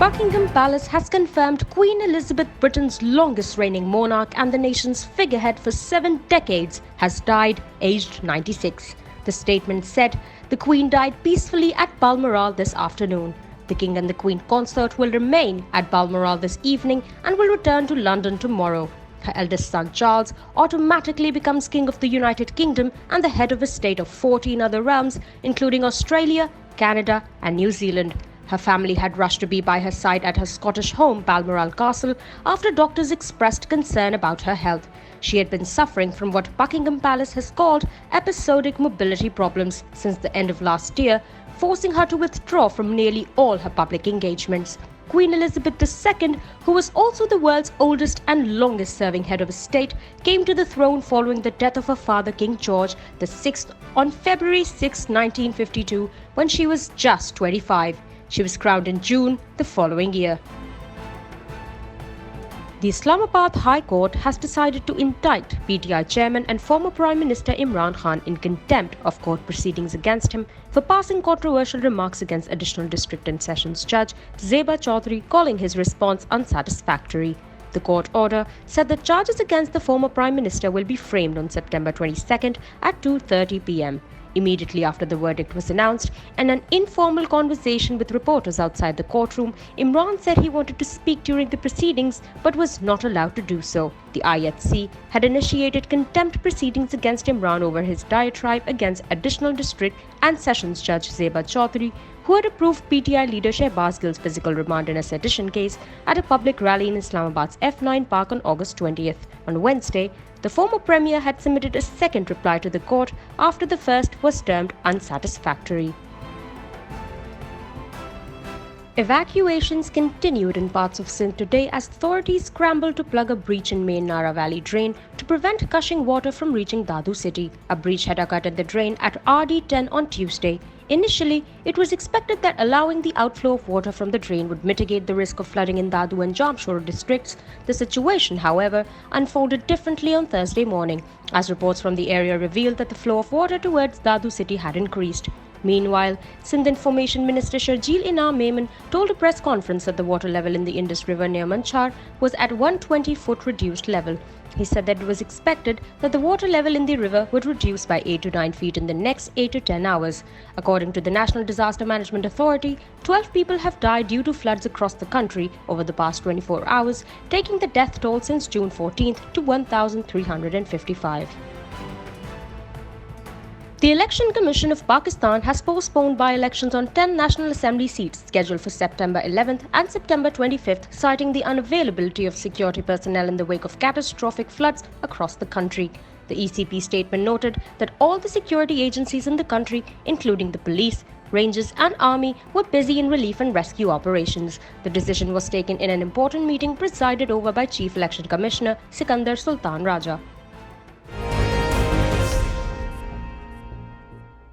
Buckingham Palace has confirmed Queen Elizabeth, Britain's longest reigning monarch and the nation's figurehead for 7 decades, has died aged 96. The statement said the Queen died peacefully at Balmoral this afternoon. The King and the Queen consort will remain at Balmoral this evening and will return to London tomorrow. Her eldest son Charles automatically becomes King of the United Kingdom and the head of a state of 14 other realms, including Australia, Canada and New Zealand. Her family had rushed to be by her side at her Scottish home, Balmoral Castle, after doctors expressed concern about her health. She had been suffering from what Buckingham Palace has called episodic mobility problems since the end of last year, forcing her to withdraw from nearly all her public engagements. Queen Elizabeth II, who was also the world's oldest and longest-serving head of state, came to the throne following the death of her father King George VI on February 6, 1952, when she was just 25. She was crowned in June the following year. The Islamabad High Court has decided to indict PTI chairman and former Prime Minister Imran Khan in contempt of court proceedings against him for passing controversial remarks against Additional District and Sessions Judge Zeba Chaudhry, calling his response unsatisfactory. The court order said that charges against the former Prime Minister will be framed on September 22nd at 2:30 p.m. Immediately after the verdict was announced, in an informal conversation with reporters outside the courtroom, Imran said he wanted to speak during the proceedings but was not allowed to do so. The IHC had initiated contempt proceedings against Imran over his diatribe against Additional District and Sessions Judge Zeba Chaudhry, who had approved PTI leader Shehbaz Gill's physical remand in a sedition case at a public rally in Islamabad's F9 Park on August 20th. On Wednesday, the former premier had submitted a second reply to the court after the first was termed unsatisfactory. Evacuations continued in parts of Sindh today as authorities scrambled to plug a breach in main Nara Valley drain to prevent gushing water from reaching Dadu city. A breach had occurred at the drain at RD10 on Tuesday. Initially, it was expected that allowing the outflow of water from the drain would mitigate the risk of flooding in Dadu and Jamshoro districts. The situation, however, unfolded differently on Thursday morning, as reports from the area revealed that the flow of water towards Dadu city had increased. Meanwhile, Sindh Information Minister Sharjeel Inam Memon told a press conference that the water level in the Indus River near Manchar was at 120-foot reduced level. He said that it was expected that the water level in the river would reduce by 8 to 9 feet in the next 8 to 10 hours. According to the National Disaster Management Authority, 12 people have died due to floods across the country over the past 24 hours, taking the death toll since June 14th to 1,355. The Election Commission of Pakistan has postponed by-elections on 10 National Assembly seats scheduled for September 11th and September 25th, citing the unavailability of security personnel in the wake of catastrophic floods across the country. The ECP statement noted that all the security agencies in the country, including the police, Rangers and Army, were busy in relief and rescue operations. The decision was taken in an important meeting presided over by Chief Election Commissioner Sikandar Sultan Raja.